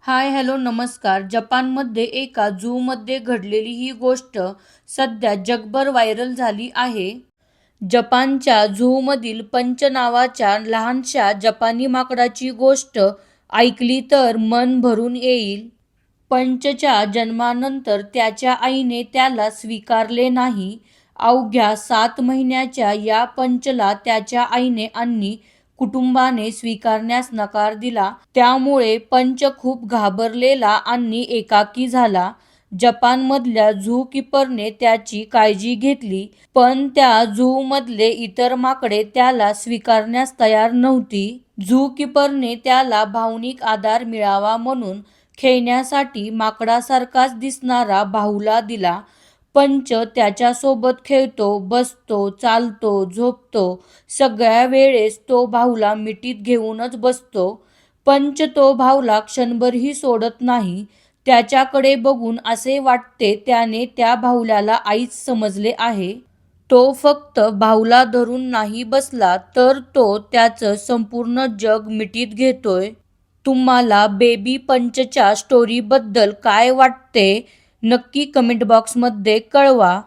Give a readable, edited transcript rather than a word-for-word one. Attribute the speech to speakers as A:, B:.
A: Hi hello नमस्कार. जपानमध्ये एका झूमध्ये घडलेली ही गोष्ट सध्या जगभर व्हायरल झाली आहे. जपानच्या झूमधील पंच नावाच्या लहानशा जपानी माकडाची गोष्ट ऐकली तर मन भरून येईल. पंचच्या जन्मानंतर त्याच्या आईने त्याला स्वीकारले नाही. अवघ्या 7 महिन्याच्या या पंचला त्याच्या आईने आणि कुटुंबाने स्वीकारण्यास नकार दिला. त्यामुळे पंच खूप घाबरलेला आणि एकाकी झाला. जपानमधल्या झू कीपरने त्याची काळजी घेतली, पण त्या झूमधले इतर माकडे त्याला स्वीकारण्यास तयार नव्हती. झू कीपरने त्याला भावनिक आधार मिळावा म्हणून खेळण्यासाठी माकडासारखाच दिसणारा बाहुला दिला. पंच त्याच्यासोबत खेळतो, बसतो, चालतो, झोपतो. सगळ्या वेळेस तो बाहुला मिठीत घेऊनच बसतो. पंच तो बाहुला क्षणभरही सोडत नाही. त्याच्याकडे बघून असे वाटते त्याने त्या बाहुल्याला आईच समजले आहे. तो फक्त बाहुला धरून नाही बसला, तर तो त्याचं संपूर्ण जग मिठीत घेतोय. तुम्हाला बेबी पंचच्या स्टोरीबद्दल काय वाटते? नक्की कमेंट बॉक्समध्ये कळवा.